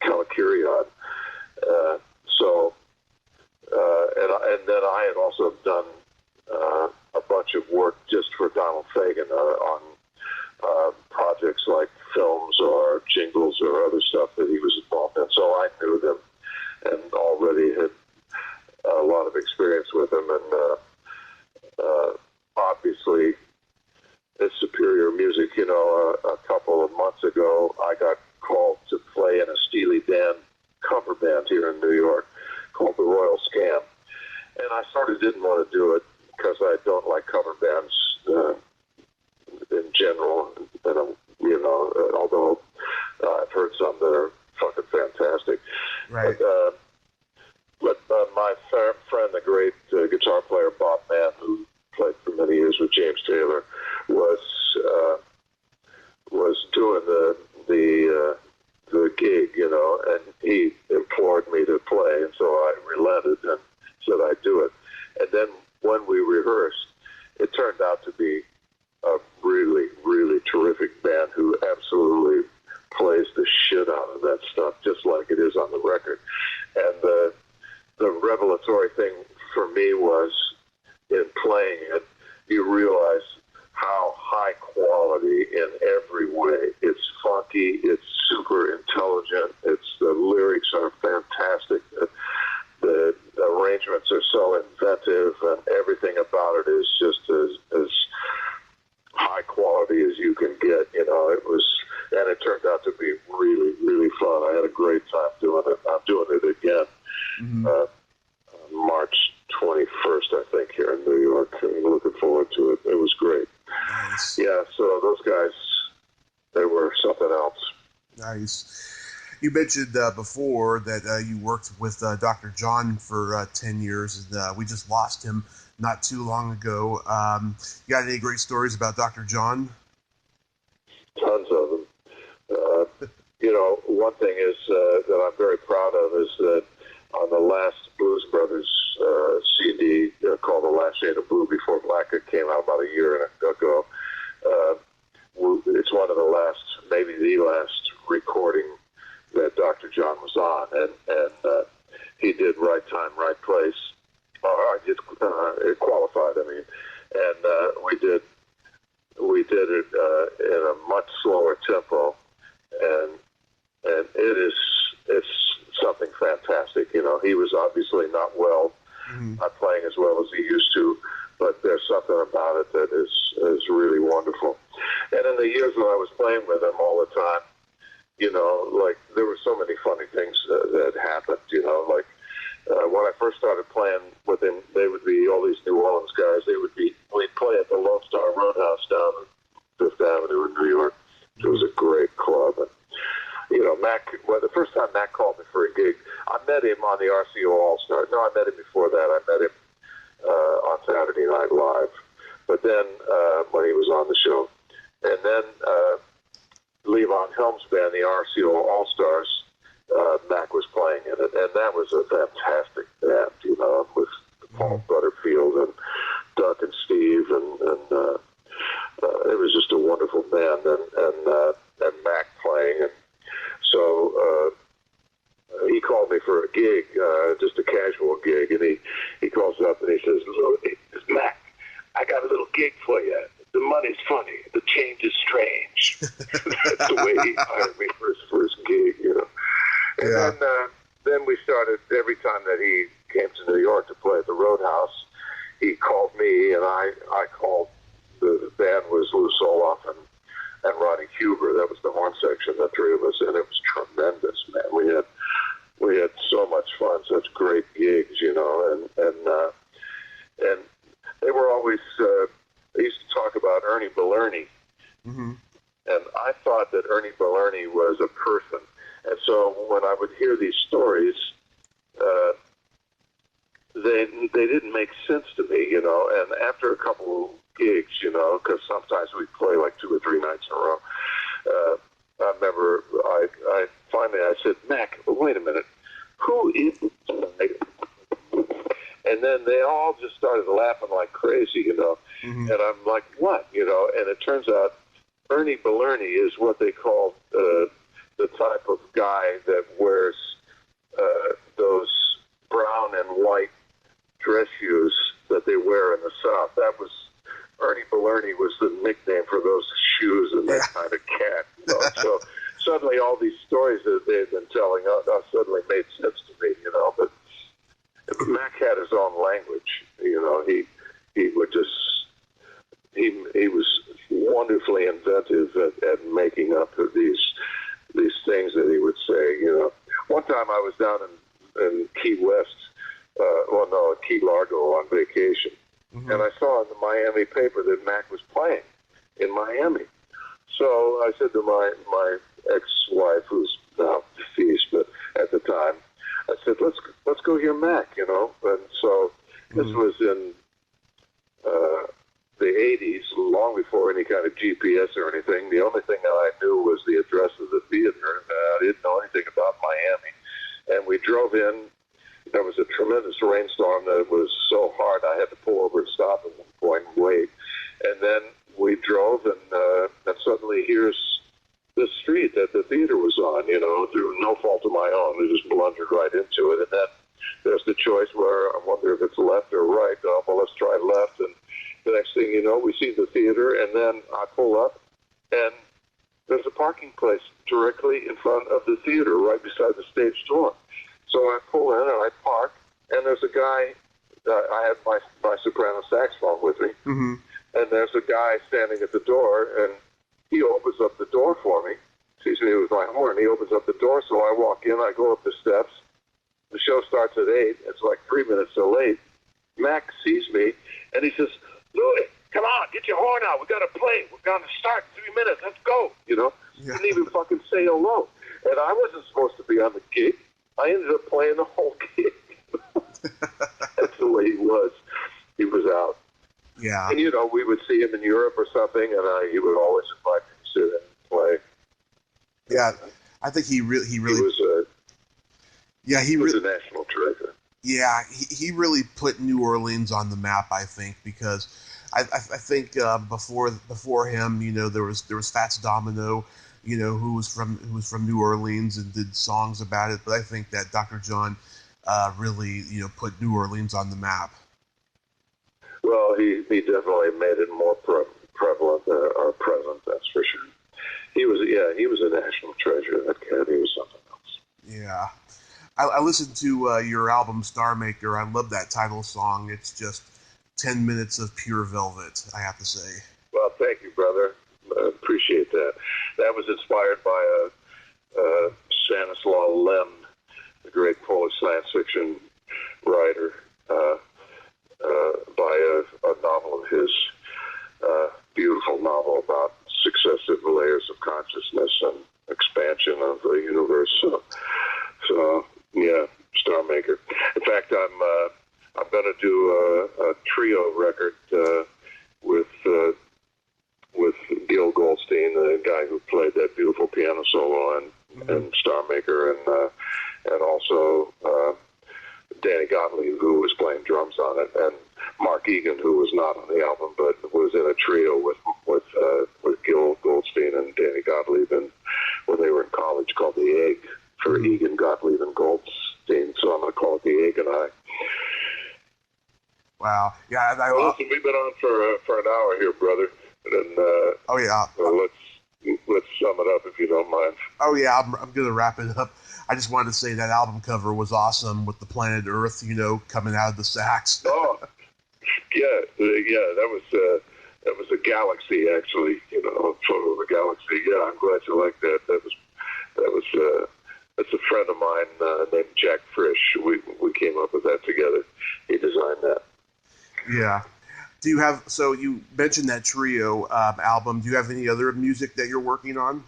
Calicurion. And then I had also done a bunch of work just for Donald Fagen on projects like films or jingles or other stuff that he was involved in. So I knew them and already had a lot of experience with him. And obviously, it's superior music. A couple of months ago, I got called to play in a Steely Dan cover band here in New York called the Royal Scam. And I sort of didn't want to do it because I don't like cover bands in general. And although I've heard some that are fucking fantastic. Right. But my friend, the great guitar player Bob Mann, who played for many years with James Taylor, was doing the gig, and he implored me to play, and so I relented and said I'd do it. And then when we rehearsed, it turned out to be a really, really terrific band who absolutely plays the shit out of that stuff, just like it is on the record. And the revelatory thing for me was, in playing it, you realize how high quality in every way. It's funky, it's super intelligent, the lyrics are fantastic, the arrangements are so inventive, and everything about it is just as high quality as you can get. And it turned out to be really, really fun. I had a great time doing it. I'm doing it again. Mm-hmm. March 21st, I think, here in New York. I'm looking forward to it. It was great. Nice. Yeah, so those guys, they were something else. Nice. You mentioned before that you worked with Dr. John for 10 years, and we just lost him not too long ago. You got any great stories about Dr. John? Tons of them. One thing is that I'm very proud of is that on the last Blues Brothers CD called The Last Shade of Blue before Black came out about a year ago, it's one of the last, maybe the last recording that Dr. John was on, and he did Right Time, Right Place. It qualified, and we did it in a much slower tempo, and it's something fantastic. He was obviously not not playing as well as he used to, but there's something about it that is really wonderful. And in the years when I was playing with him all the time, there were so many funny things that happened. When I first started playing with him, they would be all these New Orleans guys. We'd play at the Lone Star Roadhouse down on Fifth Avenue in New York. It was a great club. And, Mac, the first time Mac called me for a gig, I met him on the RCO All-Star. No, I met him before that. I met him on Saturday Night Live. But then when he was on the show. And then Levon Helm's band, the RCO All-Stars, Mac was playing in it. And that was a fantastic band, with Paul Butterfield and Doug and Steve. And it was just a wonderful band. And Mac playing. And so he called me for a gig, just a casual gig, and he calls up and he says, Mac, I got a little gig for you. The money's funny. The change is strange. That's the way he hired me for his first gig, And then we started, every time that he came to New York to play at the Roadhouse, he called me, and I called, the band was Lou Soloff and Ronnie Huber. That was the horn section, the three of us, and it was tremendous, man. We had so much fun, such great gigs, and they were always, they used to talk about Ernie Bellerney, and I thought that Ernie Bellerney was a person, and so when I would hear these stories, they didn't make sense to me, and after a couple gigs, because sometimes we play like 2 or 3 nights in a row. I remember I finally said, Mac, wait a minute, who is this? And then they all just started laughing like crazy, Mm-hmm. And I'm like, what, And it turns out Ernie Bellerney is what they call the type of guy that wears those brown and white dress shoes that they wear in the South. That was Ernie Bellerney was the nickname for those shoes and that kind of cat. So suddenly all these stories that they had been telling us suddenly made sense to me, But Mac had his own language, He would just he was wonderfully inventive at making up these things that he would say. One time I was down in Key West, Key Largo on vacation, Mm-hmm. and I saw in the Miami paper that Mac was playing in Miami. So I said to my ex-wife, who's now deceased, but at the time, I said, let's go hear Mac, And so this was in the 80s, long before any kind of GPS or anything. The only thing that I knew was the address of the theater. I didn't know anything about Miami. And we drove in. There was a tremendous rainstorm that was so hard I had to pull over and stop at one point and wait. And then we drove, and suddenly here's the street that the theater was on, through no fault of my own. We just blundered right into it. And then there's the choice where I wonder if it's left or right. Well, let's try left. And the next thing you know, we see the theater, and then I pull up, and there's a parking place directly in front of the theater, right beside the stage door. So I pull in, and I park, and there's a guy, I had my soprano saxophone with me, Mm-hmm. and there's a guy standing at the door, and he opens up the door for me, sees me with my horn, he opens up the door, so I walk in, I go up the steps, the show starts at 8, it's like 3 minutes so late. Mac sees me, and he says, Louis, come on, get your horn out. We got to play. We're going to start in 3 minutes. Let's go. Yeah. Didn't even fucking say hello. And I wasn't supposed to be on the gig. I ended up playing the whole gig. That's the way he was. He was out. Yeah. And, we would see him in Europe or something, and he would always invite me to sit in and play. Yeah. I think he really he was a national treasure. Yeah, he really put New Orleans on the map, I think, because I think before him, there was Fats Domino, who was from New Orleans and did songs about it. But I think that Dr. John really put New Orleans on the map. Well, he definitely made it more prevalent or present. That's for sure. He was a national treasure. That cat, he was something else. Yeah. I listened to your album Star Maker. I love that title song. It's just 10 minutes of pure velvet, I have to say. Well, thank you, brother. Appreciate that. That was inspired by Stanislaw Lem, the great Polish science fiction writer, by a novel of his, beautiful novel about successive layers of consciousness and expansion of the universe. So yeah, Star Maker. In fact, I'm going to do a trio record with Gil Goldstein, the guy who played that beautiful piano solo and Star Maker, and also Danny Gottlieb, who was playing drums on it, and Mark Egan, who was not on the album but was in a trio with Gil Goldstein and Danny Gottlieb, and when they were in college, called the Egg. For Egan, Gottlieb, and Goldstein, so I'm going to call it the Egg and I. Wow. Yeah. Well, listen, we've been on for an hour here, brother. And oh yeah. Let's sum it up if you don't mind. Oh yeah, I'm going to wrap it up. I just wanted to say that album cover was awesome with the planet Earth, coming out of the sax. Oh, yeah, that was a galaxy actually, a photo of a galaxy. Yeah, I'm glad you like that. That was. That's a friend of mine named Jack Frisch. We came up with that together. He designed that. Yeah. Do you have? So you mentioned that trio album. Do you have any other music that you're working on?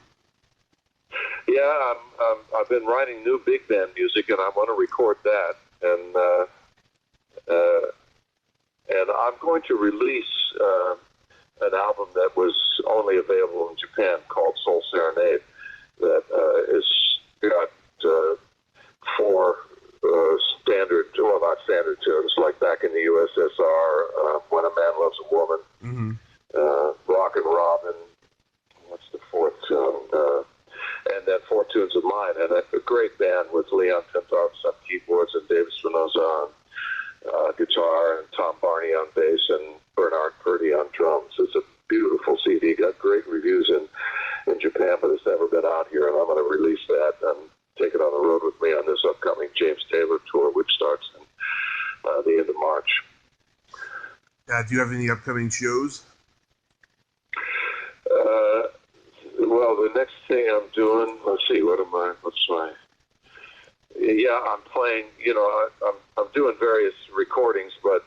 Yeah, I've been writing new big band music, and I want to record that. And I'm going to release an album that was only available in Japan called Soul Serenade that is got four standard, well, not standard tunes, like Back in the USSR, When a Man Loves a Woman, Rock and Robin, what's the fourth tune? And then four tunes of mine, and a great band with Leon Pintarvis on keyboards and David Spinoza on guitar and Tom Barney on bass and Bernard Purdy on drums. It's a beautiful CD. Got great reviews in Japan, but it's never been out here, and I'm going to release that and take it on the road with me on this upcoming James Taylor tour, which starts in the end of March. Do you have any upcoming shows? Well, the next thing I'm doing, let's see, I'm playing, I'm doing various recordings, but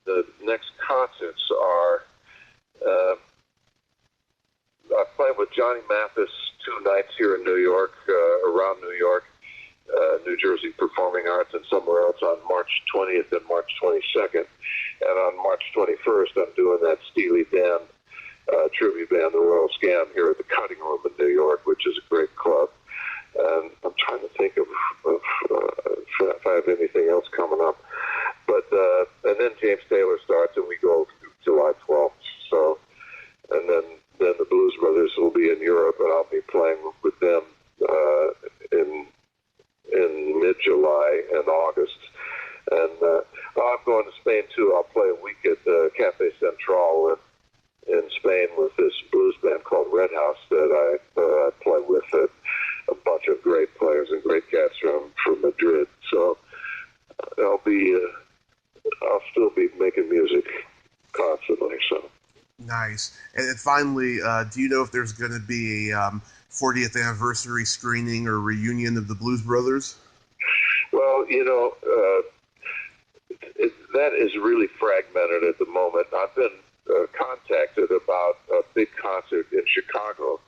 the next concerts are, I'm playing with Johnny Mathis 2 nights here in New York, around New York, New Jersey Performing Arts, and somewhere else on March 20th and March 22nd. And on March 21st, I'm doing that Steely Dan tribute band, the Royal Scam, here at the Cutting Room in New York, which is a great club. And I'm trying to think of if I have anything else coming up. But and then James Taylor starts, and we go July 12th. So, and then the Blues Brothers will be in Europe, and I'll be playing with them in mid-July and August. And I'm going to Spain too. I'll play a week at Cafe Central in Spain with this blues band called Red House that I play with a bunch of great players and great cats from Madrid. So I'll still be making music constantly. So nice. And finally, do you know if there's going to be a 40th anniversary screening or reunion of the Blues Brothers? Well, that is really fragmented at the moment. I've been contacted about a big concert in Chicago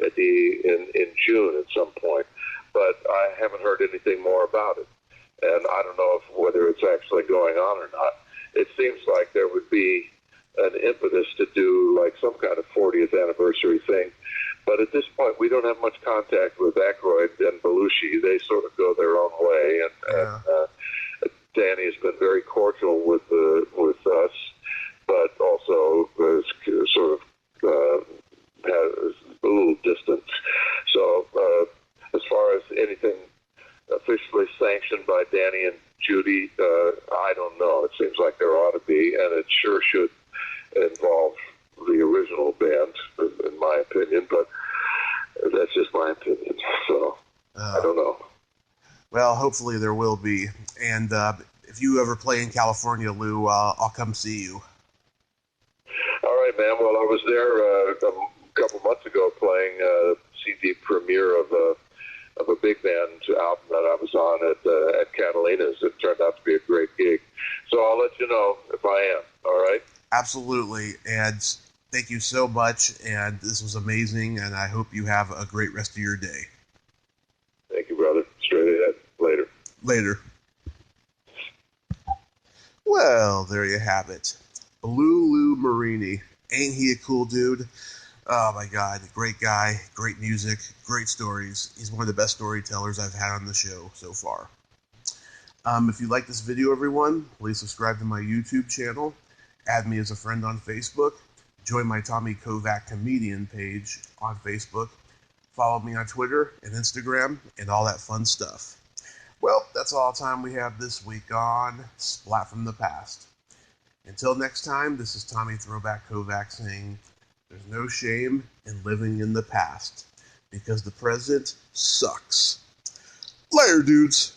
in June at some point, but I haven't heard anything more about it, and I don't know whether it's actually going on or not. It seems like there would be an impetus to do like some kind of 40th anniversary thing, but at this point we don't have much contact with Aykroyd and Belushi. They sort of go their own way, and Danny has been very cordial with us, but also sort of has a little distant. So as far as anything officially sanctioned by Danny and Judy, I don't know. It seems like there ought to be, and it sure should involve the original band, in my opinion, but that's just my opinion. So I don't know. Well, hopefully there will be. And if you ever play in California, Lou, I'll come see you. All right, man. Well, I was there a couple months ago playing CD premiere of a big band album that I was on at Catalina's. It turned out to be a great gig. So I'll let you know if I am. All right? Absolutely. And thank you so much. And this was amazing. And I hope you have a great rest of your day. Thank you, brother. Straight ahead. Later. Later. Well, there you have it. Blue Lou Marini. Ain't he a cool dude? Oh my God, great guy, great music, great stories. He's one of the best storytellers I've had on the show so far. If you like this video, everyone, please subscribe to my YouTube channel, add me as a friend on Facebook, join my Tommy Kovac comedian page on Facebook, follow me on Twitter and Instagram, and all that fun stuff. Well, that's all the time we have this week on Splat from the Past. Until next time, this is Tommy Throwback Kovac saying, there's no shame in living in the past, because the present sucks. Later, dudes!